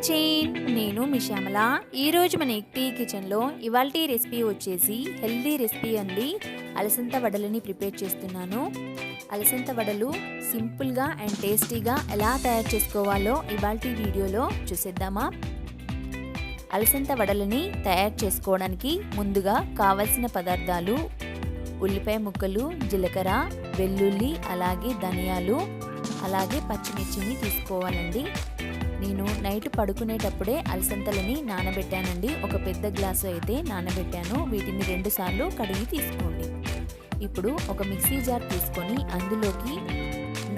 Kitchen, నేను మీ శ్యామల. ఈరోజు మన ఎగ్ టీ కిచెన్లో ఇవాల్టి రెసిపీ వచ్చేసి హెల్దీ రెసిపీ అండి. అలసంద వడలని ప్రిపేర్ చేస్తున్నాను. అలసంద వడలు సింపుల్గా అండ్ టేస్టీగా ఎలా తయారు చేసుకోవాలో ఇవాల్టి వీడియోలో చూసేద్దామా. అలసంద వడలని తయారు చేసుకోవడానికి ముందుగా కావలసిన పదార్థాలు: ఉల్లిపాయ ముక్కలు, జీలకర్ర, వెల్లుల్లి, అలాగే ధనియాలు, అలాగే పచ్చిమిర్చిని తీసుకోవాలండి. నేను నైట్ పడుకునేటప్పుడే అలసందలని నానబెట్టానండి. ఒక పెద్ద గ్లాసు అయితే నానబెట్టాను. వీటిని 2 సార్లు కడిగి తీసుకోండి. ఇప్పుడు ఒక మిక్సీ జార్ తీసుకొని అందులోకి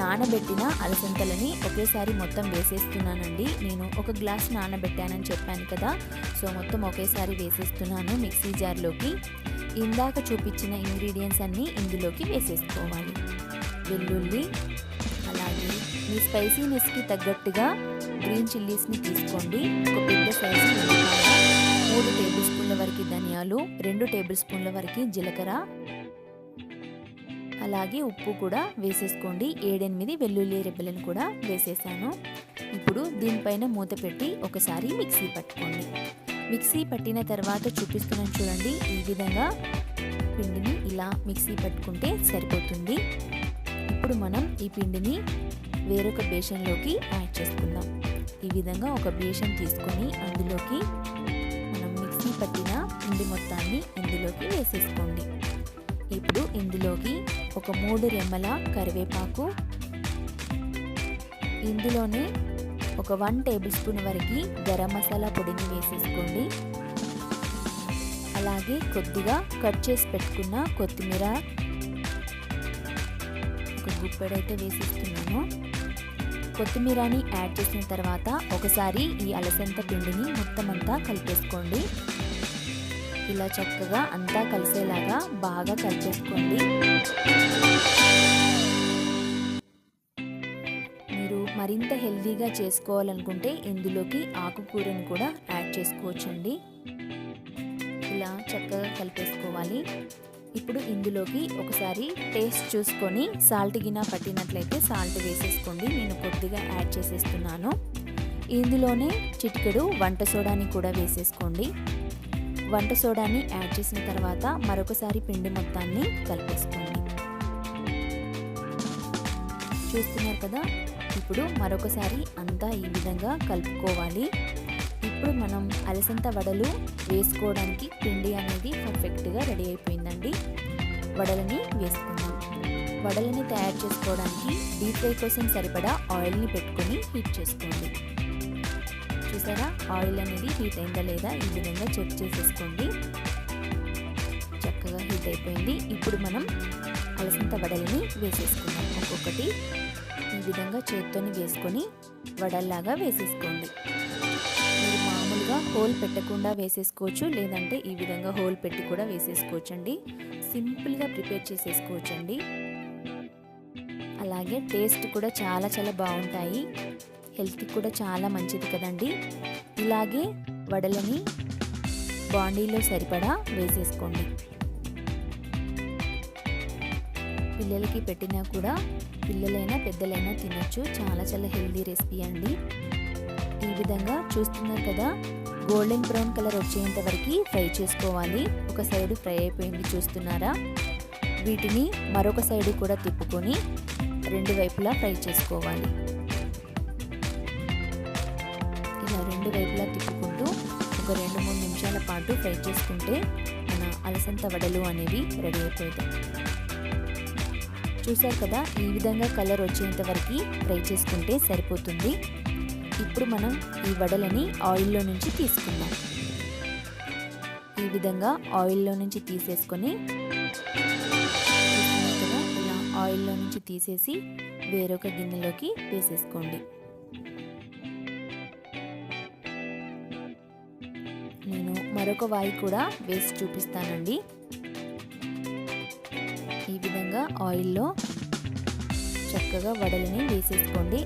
నానబెట్టిన అలసందలని ఒకేసారి మొత్తం వేసేస్తున్నానండి. నేను ఒక గ్లాస్ నానబెట్టానని చెప్పాను కదా, సో మొత్తం ఒకేసారి వేసేస్తున్నాను మిక్సీ జార్లోకి. ఇందాక చూపించిన ఇంగ్రీడియంట్స్ అన్నీ ఇందులోకి వేసేసుకోవాలి. వెల్లుల్లి, అలాగే మీ స్పైసీనెస్కి తగ్గట్టుగా గ్రీన్ చిల్లీస్ని తీసుకోండి. ఒక పెద్ద సైజు ఉల్లిపాయ, 3 టేబుల్ స్పూన్ల వరకు ధనియాలు, 2 టేబుల్ స్పూన్ల వరకు జీలకర్ర, అలాగే ఉప్పు కూడా వేసేసుకోండి. 7-8 వెల్లుల్లి రెబ్బలను కూడా వేసేసాను. ఇప్పుడు దీనిపైన మూత పెట్టి ఒకసారి మిక్సీ పట్టుకోండి. మిక్సీ పట్టిన తర్వాత చూపిస్తున్నాను చూడండి, ఈ విధంగా పిండిని ఇలా మిక్సీ పట్టుకుంటే సరిపోతుంది. ఇప్పుడు మనం ఈ పిండిని వేరొక బేషన్లోకి యాడ్ చేసుకుందాం. ఈ విధంగా ఒక బేషన్ తీసుకొని అందులోకి మనం మిక్సీ పట్టిన పిండి మొత్తాన్ని ఇందులోకి వేసేసుకోండి. ఇప్పుడు ఇందులోకి ఒక 3 రెమ్మల కరివేపాకు, ఇందులోనే ఒక 1 టేబుల్ స్పూన్ వరకు గరం మసాలా పొడిని వేసేసుకోండి. అలాగే కొద్దిగా కట్ చేసి పెట్టుకున్న కొత్తిమీర ఒక గుప్పెడైతే వేసేస్తున్నాను. కొత్తిమీరని యాడ్ చేసిన తర్వాత ఒకసారి ఈ అలసంద పిండిని మొత్తం అంతా కలిపేసుకోండి. ఇలా చక్కగా అంతా కలిసేలాగా బాగా కలిపేసుకోండి. మీరు మరింత హెల్తీగా చేసుకోవాలనుకుంటే ఇందులోకి ఆకుకూరను కూడా యాడ్ చేసుకోవచ్చండి. ఇలా చక్కగా కలిపేసుకోవాలి. ఇప్పుడు ఇందులోకి ఒకసారి టేస్ట్ చూసుకొని సాల్ట్ గిన పట్టినట్లయితే సాల్ట్ వేసేసుకోండి. నేను కొద్దిగా యాడ్ చేసేస్తున్నాను. ఇందులోనే చిటికెడు వంట సోడాని కూడా వేసేసుకోండి. వంట సోడాని యాడ్ చేసిన తర్వాత మరొకసారి పిండి మొత్తాన్ని కలిపేసుకోండి. చూస్తున్నారు కదా, ఇప్పుడు మరొకసారి అంతా ఈ విధంగా కలుపుకోవాలి. ఇప్పుడు మనం అలసంద వడలు వేసుకోవడానికి పిండి అనేది పర్ఫెక్ట్గా రెడీ అయిపోయిందండి. వడలని వేసుకుందాం. వడలని తయారు చేసుకోవడానికి డీప్ ఫ్రై కోసం సరిపడా ఆయిల్ని పెట్టుకొని హీట్ చేసుకోండి. చూసారా, ఆయిల్ అనేది హీట్ అయిందా లేదా ఈ విధంగా చెక్ చేసేసుకోండి. చక్కగా హీట్ అయిపోయింది. ఇప్పుడు మనం అలసంద వడలని వేసేసుకుందాం. ఒక్కొక్కటి ఈ విధంగా చేత్తోని వేసుకొని వడల్లాగా వేసేసుకోండి. మీరు మామూలుగా హోల్ పెట్టకుండా వేసేసుకోవచ్చు, లేదంటే ఈ విధంగా హోల్ పెట్టి కూడా వేసేసుకోవచ్చు అండి. సింపుల్గా ప్రిపేర్ చేసేసుకోవచ్చండి. అలాగే టేస్ట్ కూడా చాలా చాలా బాగుంటాయి. హెల్త్కి కూడా చాలా మంచిది కదండి. ఇలాగే వడలని బాండీలో సరిపడా వేసేసుకోండి. పిల్లలకి పెట్టినా కూడా పిల్లలైనా పెద్దలైనా తినొచ్చు. చాలా చాలా హెల్తీ రెసిపీ అండి. ఈ విధంగా చూస్తున్నారు కదా, గోల్డెన్ బ్రౌన్ కలర్ వచ్చేంత వరకు ఫ్రై చేసుకోవాలి. ఒక సైడు ఫ్రై అయిపోయింది చూస్తున్నారా. వీటిని మరొక సైడు కూడా తిప్పుకొని 2 వైపులా ఫ్రై చేసుకోవాలి. ఇలా 2 వైపులా తిప్పుకుంటూ ఒక 2-3 నిమిషాల పాటు ఫ్రై చేసుకుంటే మన అలసంద వడలు అనేవి రెడీ అయిపోతాయి. చూసారు కదా, ఈ విధంగా కలర్ వచ్చేంత వరకు ఫ్రై చేసుకుంటే సరిపోతుంది. ఇప్పుడు మనం ఈ వడలని ఆయిల్లో నుంచి తీసుకుందాం. ఈ విధంగా ఆయిల్లో నుంచి తీసేసుకొని ఇలా ఆయిల్లో నుంచి తీసేసి వేరొక గిన్నెలోకి వేసేసుకోండి. నేను మరొక వాయి కూడా వేసి చూపిస్తానండి. ఈ విధంగా ఆయిల్లో చక్కగా వడలని వేసేసుకోండి.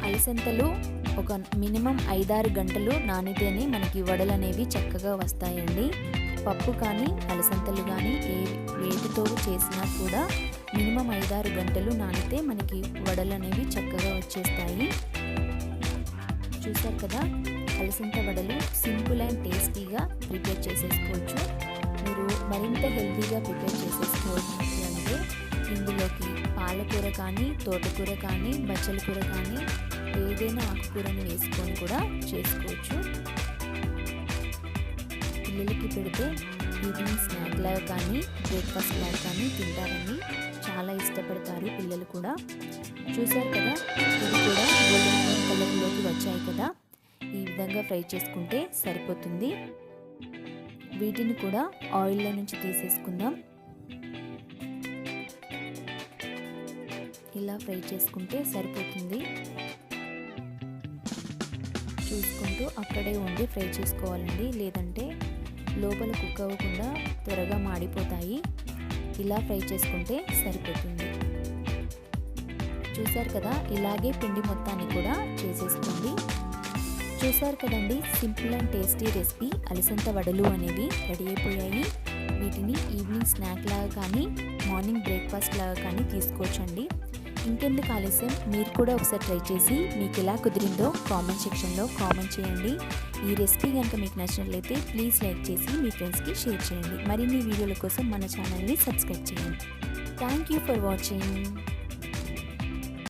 అలసందలు ఒక మినిమం 5-6 గంటలు నానితేనే మనకి వడలు అనేవి చక్కగా వస్తాయండి. పప్పు కానీ అలసందలు కానీ వేటితో చేసినా కూడా మినిమం 5-6 గంటలు నానితే మనకి వడలు అనేవి చక్కగా వచ్చేస్తాయి. చూసారు కదా, అలసంద వడలు సింపుల్ అండ్ టేస్టీగా ప్రిపేర్ చేసేసుకోవచ్చు. మీరు మరింత హెల్తీగా ప్రిపేర్ చేసేసుకోవచ్చు అంటే ఇందులోకి పాలకూర కానీ, తోటకూర కానీ, బచ్చల కూర కానీ ఏదైనా ఆకుకూరని వేసుకొని కూడా చేసుకోవచ్చు. పిల్లలకి పెడితే ఈవినింగ్ స్నాక్ లాగా కానీ, బ్రేక్ఫాస్ట్ లాగా కానీ తింటారని చాలా ఇష్టపడతారు పిల్లలు కూడా. చూసారు కదా, ఇది కూడా గోల్డెన్ కలర్లోకి వచ్చాయి కదా, ఈ విధంగా ఫ్రై చేసుకుంటే సరిపోతుంది. వీటిని కూడా ఆయిల్లో నుంచి తీసేసుకుందాం. ఇలా ఫ్రై చేసుకుంటే సరిపోతుంది. చూసుకుంటూ అక్కడే ఉండి ఫ్రై చేసుకోవాలండి, లేదంటే లోపల కుక్ అవ్వకుండా త్వరగా మాడిపోతాయి. ఇలా ఫ్రై చేసుకుంటే సరిపోతుంది. చూసారు కదా, ఇలాగే పిండి మొత్తాన్ని కూడా చేసేసుకోండి. చూసారు కదండి, సింపుల్ అండ్ టేస్టీ రెసిపీ అలసంద వడలు అనేవి రెడీ అయిపోయాయి. వీటిని ఈవినింగ్ స్నాక్ లాగా కానీ, మార్నింగ్ బ్రేక్ఫాస్ట్ లాగా కానీ తీసుకోవచ్చండి. ఇంకెందుకు ఆలస్యం, మీరు కూడా ఒకసారి ట్రై చేసి మీకు ఎలా కుదిరిందో కామెంట్ సెక్షన్లో కామెంట్ చేయండి. ఈ రెసిపీ కనుక మీకు నచ్చినట్లయితే ప్లీజ్ లైక్ చేసి మీ ఫ్రెండ్స్కి షేర్ చేయండి. మరిన్ని వీడియోల కోసం మన ఛానల్ని సబ్స్క్రైబ్ చేయండి. Thank you for watching.